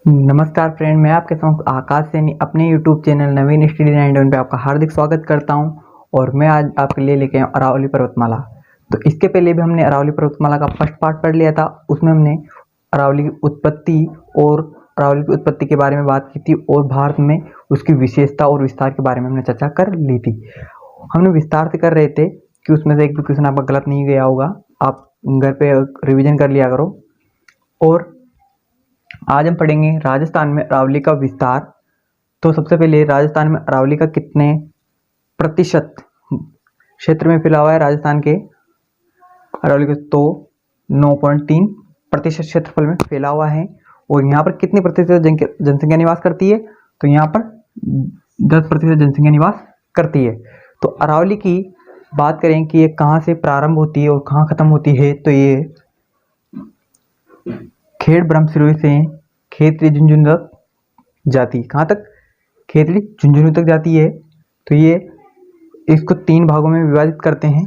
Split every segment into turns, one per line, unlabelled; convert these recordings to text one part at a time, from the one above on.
नमस्कार फ्रेंड, मैं आपके साथ आकाश सैनी अपने यूट्यूब चैनल नवीन स्टडी 91 पे आपका हार्दिक स्वागत करता हूं। और मैं आज आपके लिए लेके आया अरावली पर्वतमाला। तो इसके पहले भी हमने अरावली पर्वतमाला का फर्स्ट पार्ट पढ़ लिया था। उसमें हमने अरावली की उत्पत्ति और अरावली की उत्पत्ति के बारे में बात की थी और भारत में उसकी विशेषता और विस्तार के बारे में हमने चर्चा कर ली थी। हमने विस्तार से कर रहे थे कि उसमें से एक भी क्वेश्चन आपका गलत नहीं गया होगा। आप घर पे रिविजन कर लिया करो। और आज हम पढ़ेंगे राजस्थान में अरावली का विस्तार। तो सबसे पहले राजस्थान में अरावली का कितने प्रतिशत क्षेत्र में फैला हुआ है राजस्थान के अरावली का, तो 9.3% क्षेत्रफल में फैला हुआ है। और यहाँ पर कितनी प्रतिशत जनसंख्या निवास करती है, तो यहाँ पर 10% जनसंख्या निवास करती है। तो अरावली की बात करें कि ये कहाँ से प्रारंभ होती है और कहाँ खत्म होती है, तो ये खेड़ ब्रह्मसिरोही से खेतड़ी झुंझुनू तक जाती है। कहाँ तक? खेतड़ी झुंझुनू तक जाती है। तो ये इसको 3 भागों में विभाजित करते हैं: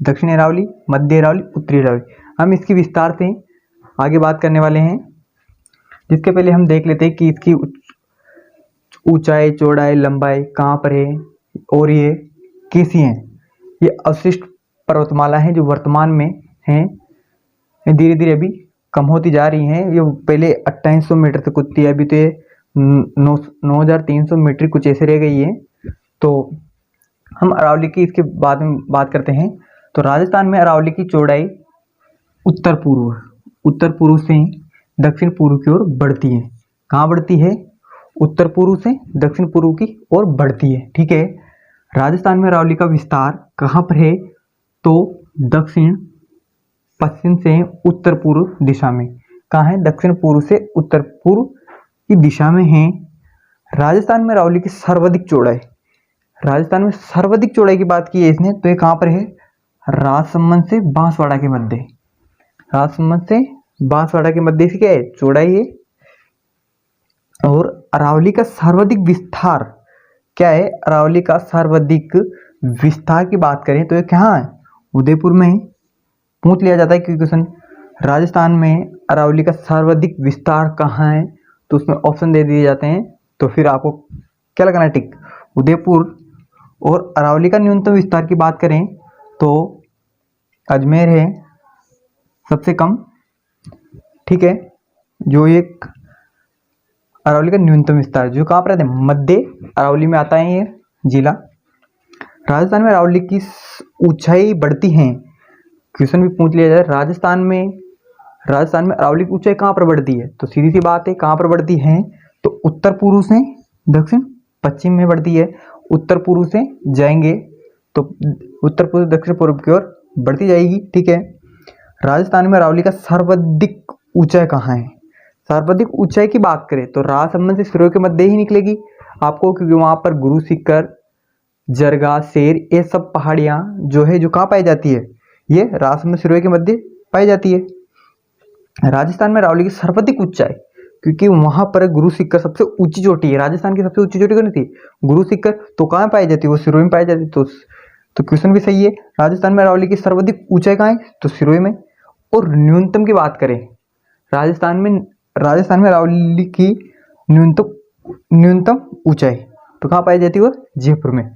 दक्षिण अरावली, मध्य अरावली, उत्तरी अरावली। हम इसकी विस्तार से आगे बात करने वाले हैं। जिसके पहले हम देख लेते हैं कि इसकी ऊंचाई, चौड़ाई, लंबाई कहाँ पर है और ये कैसी है। ये अवशिष्ट पर्वतमाला है जो वर्तमान में है, धीरे धीरे अभी कम होती जा रही हैं। ये पहले 2800 मीटर तक उठती है, अभी तो ये 9300 मीटर कुछ ऐसे रह गई है। तो हम अरावली की इसके बाद में बात करते हैं। तो राजस्थान में अरावली की चौड़ाई उत्तर पूर्व से दक्षिण पूर्व की ओर बढ़ती है। कहाँ बढ़ती है? उत्तर पूर्व से दक्षिण पूर्व की ओर बढ़ती है। ठीक है। राजस्थान में अरावली का विस्तार कहाँ पर है, तो दक्षिण पश्चिम से उत्तर पूर्व दिशा में। कहाँ है? दक्षिण पूर्व से उत्तर पूर्व की दिशा में है। राजस्थान में अरावली की सर्वाधिक चौड़ाई, राजस्थान में सर्वाधिक चौड़ाई की बात की है इसने, तो ये कहाँ पर है? राजसमंद से बांसवाड़ा के मध्य। राजसमंद से बांसवाड़ा के मध्य से क्या है? चौड़ाई है। और अरावली का सर्वाधिक विस्तार क्या है? अरावली का सर्वाधिक विस्तार की बात करें तो ये कहाँ है? उदयपुर में पूछ लिया जाता है क्योंकि क्वेश्चन राजस्थान में अरावली का सर्वाधिक विस्तार कहाँ है, तो उसमें ऑप्शन दे दिए जाते हैं। तो फिर आपको क्या लगाना है? टिक। उदयपुर। और अरावली का न्यूनतम विस्तार की बात करें तो अजमेर है सबसे कम। ठीक है। जो एक अरावली का न्यूनतम विस्तार जो कहाँ पर रहते हैं? मध्य अरावली में आता है ये जिला। राजस्थान में अरावली की ऊंचाई बढ़ती है। क्वेश्चन भी पूछ लिया जाए राजस्थान में अरावली की ऊंचाई कहाँ पर बढ़ती है, तो सीधी सी बात है कहाँ पर बढ़ती है, तो उत्तर पूर्व से दक्षिण पश्चिम में बढ़ती है। उत्तर पूर्व से जाएंगे तो उत्तर पूर्व दक्षिण पूर्व की ओर बढ़ती जाएगी। ठीक है। राजस्थान में अरावली का सर्वाधिक ऊंचाई कहाँ है? सर्वाधिक ऊंचाई की बात करें तो राजसमंद से सिरोही के मध्य ही निकलेगी आपको, क्योंकि वहां पर गुरु सीकर, जरगा, शेर, ये सब पहाड़ियां जो है जो कहाँ पाई जाती है? ये राजसमंद सिरोही के मध्य पाई जाती है। राजस्थान में अरावली की सर्वाधिक ऊंचाई, क्योंकि वहां पर गुरु शिखर सबसे ऊंची चोटी है। राजस्थान की सबसे ऊंची चोटी कौन थी? गुरु शिखर। तो कहाँ पाई जाती है? वो सिरोही में पाई जाती है। तो क्वेश्चन भी सही है। राजस्थान में अरावली की सर्वाधिक ऊंचाई कहाँ है? तो सिरोही में। और न्यूनतम की बात करें राजस्थान में अरावली की न्यूनतम ऊंचाई तो कहाँ पाई जाती है? वो जयपुर में।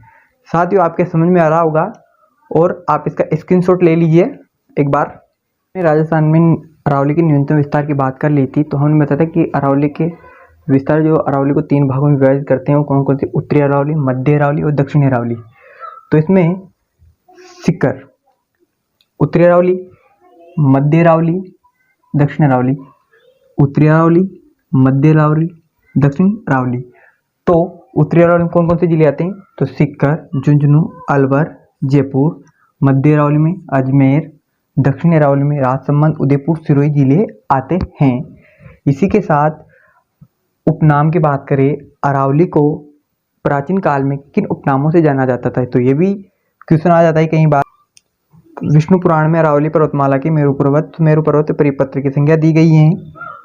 साथियों, आपके समझ में आ रहा होगा और आप इसका स्क्रीनशॉट ले लीजिए एक बार। राजस्थान में अरावली के न्यूनतम विस्तार की बात कर ली थी, तो हमने बताया था कि अरावली के विस्तार जो अरावली को 3 भागों में विभाजित करते हैं वो कौन कौन से? उत्तरी अरावली, मध्य अरावली और दक्षिणी अरावली। तो इसमें सीकर, उत्तरी अरावली, मध्य अरावली, दक्षिण अरावली, उत्तरी अरावली, मध्य अरावली, दक्षिण अरावली। तो उत्तरी अरावली में कौन कौन से जिले आते हैं? तो सीकर, झुंझुनू, अलवर, जयपुर। मध्य अरावली में अजमेर, दक्षिण अरावली में राजसमंद, उदयपुर, सिरोही जिले आते हैं। इसी के साथ उपनाम की बात करें, अरावली को प्राचीन काल में किन उपनामों से जाना जाता था, तो ये भी क्वेश्चन आ जाता है कई बार। विष्णु पुराण में अरावली पर्वतमाला के मेरु पर्वत परिपत्र की संख्या दी गई है,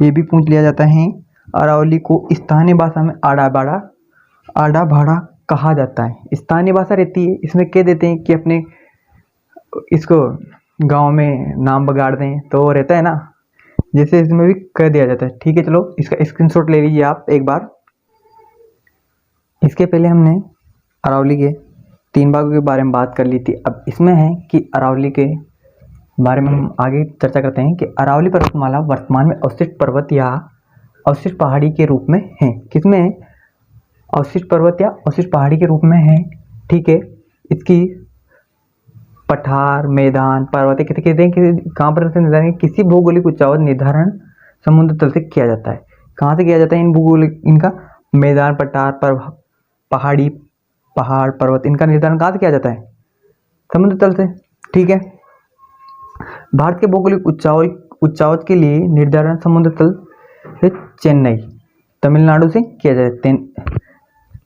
ये भी पूछ लिया जाता है। अरावली को स्थानीय भाषा में आड़ा भाड़ा कहा जाता है। स्थानीय भाषा रहती है, इसमें कह देते हैं कि अपने इसको गांव में नाम बगाड़ दें, तो रहता है ना जैसे इसमें भी कह दिया जाता है। ठीक है, चलो इसका स्क्रीनशॉट ले लीजिए आप एक बार। इसके पहले हमने अरावली के 3 भागों के बारे में बात कर ली थी। अब इसमें है कि अरावली के बारे में हम आगे चर्चा करते हैं कि अरावली पर्वतमाला वर्तमान में अवशिष्ट पर्वत या अवशिष्ट पहाड़ी के रूप में है। किसमें है? अवशिष्ट पर्वत या अवशिष्ट पहाड़ी के रूप में है। ठीक है, इसकी पठार, मैदान, पर्वत कहते हैं कि कहाँ पर निर्धारण, किसी भौगोलिक उच्चावत निर्धारण समुद्र तल से किया जाता है। कहाँ से किया जाता है? इन भौगोलिक, इनका मैदान, पठार, पहाड़ी, पहाड़, पर्वत, इनका निर्धारण कहाँ से किया जाता है? समुद्र तल से। ठीक है, भारत के भौगोलिक उच्चावत के लिए निर्धारण समुद्र तल से चेन्नई, तमिलनाडु से किया जाता है।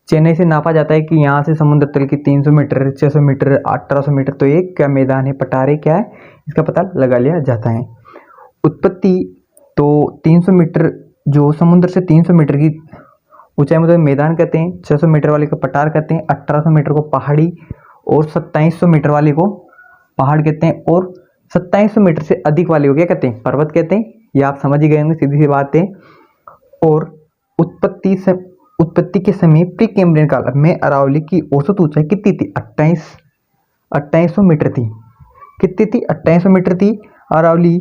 चेन्नई से नापा जाता है कि यहाँ से समुद्र तल की 300 मीटर, 600 मीटर, 1800 मीटर, तो ये क्या मैदान है, पठार है, क्या है, इसका पता लगा लिया जाता है। उत्पत्ति तो 300 मीटर, जो समुद्र से 300 मीटर की ऊंचाई में तो मैदान कहते हैं, 600 मीटर वाले को पठार कहते हैं, 1800 मीटर को पहाड़ी और 2700 मीटर वाले को पहाड़ कहते हैं, और 2700 मीटर से अधिक वाले को क्या कहते हैं? पर्वत कहते हैं। ये आप समझ ही गए होंगे, सीधी सी बात है। और उत्पत्ति के समय प्री कैम्ब्रियन काल में अरावली की औसत ऊंचाई कितनी थी? 2800 मीटर थी। कितनी थी? 2800 मीटर थी। अरावली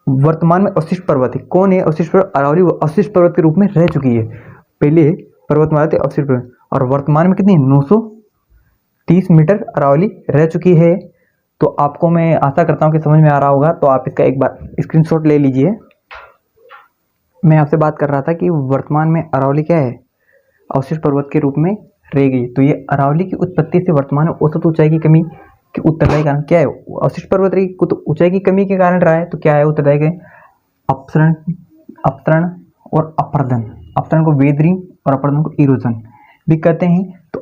वर्तमान में अवशिष्ट पर्वत है। कौन है अवशिष्ट पर्वत? अरावली अवशिष्ट पर्वत के रूप में रह चुकी है। पहले पर्वतमाला थे अवशिष्ट पर्वत, और वर्तमान में कितनी? 930 मीटर अरावली रह चुकी है। तो आपको मैं आशा करता हूँ कि समझ में आ रहा होगा। तो आप इसका एक बार स्क्रीनशॉट ले लीजिए। मैं आपसे बात कर रहा था कि वर्तमान में अरावली क्या है? अवशिष्ट पर्वत के रूप में रह गई। तो ये अरावली की उत्पत्ति से वर्तमान में औसत ऊंचाई की कमी के उत्तरदायी कारण क्या है? अवशिष्ट पर्वत की ऊंचाई की कमी के कारण रहा है। तो क्या है उत्तरदायी के? अपसरण और अपरदन। अपसरण को वेदरिंग और अपरदन को इरोजन भी कहते हैं। तो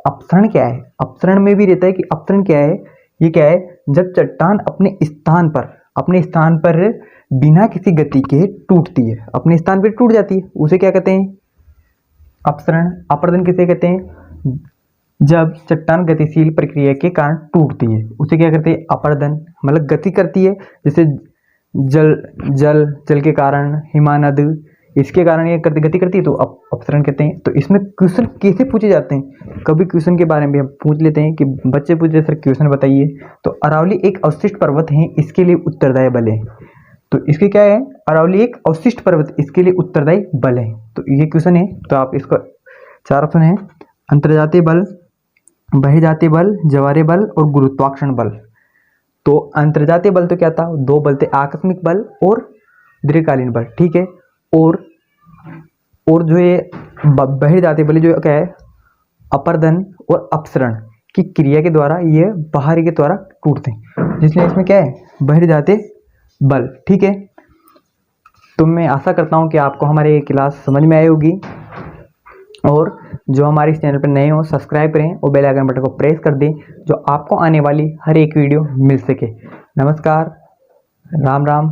अपसरण क्या है? अपसरण में भी रहता है कि अपसरण क्या है? ये क्या है? जब चट्टान अपने स्थान पर बिना किसी गति के टूटती है, अपने स्थान पर टूट जाती है, उसे क्या कहते हैं? अपसरण। अपरदन किसे कहते हैं? जब चट्टान गतिशील प्रक्रिया के कारण टूटती है, उसे क्या कहते हैं? अपरदन। मतलब गति करती है, जैसे जल के कारण, हिमानद, इसके कारण ये गति करती है, तो अपसरण कहते हैं। तो इसमें क्वेश्चन कैसे पूछे जाते हैं? कभी क्वेश्चन के बारे में हम पूछ लेते हैं कि बच्चे पूछे, सर क्वेश्चन बताइए। तो अरावली एक अवशिष्ट पर्वत है, इसके लिए उत्तरदायी बल है। तो इसके क्या है? अरावली एक अवशिष्ट पर्वत, इसके लिए उत्तरदायी बल है। तो ये क्वेश्चन है। तो आप इसका 4 ऑप्शन है: अंतर्जातीय बल, बहिर्जातीय बल, ज्वारीय बल और गुरुत्वाकर्षण बल। तो अंतर्जातीय बल तो क्या था? 2 बल थे, आकस्मिक बल और दीर्घकालीन बल। ठीक है, और जो ये बहिर्जातीय बल जो क्या है? अपरदन और अपसरण की क्रिया के द्वारा ये बाहरी के द्वारा टूटते हैं, जिसलिए इसमें क्या है? बहिर्जातीय बल। ठीक है, तो मैं आशा करता हूँ कि आपको हमारी ये क्लास समझ में आई होगी। और जो हमारे इस चैनल पर नए हो, सब्सक्राइब करें और बेल आइकन बटन को प्रेस कर दें, जो आपको आने वाली हर एक वीडियो मिल सके। नमस्कार, राम राम।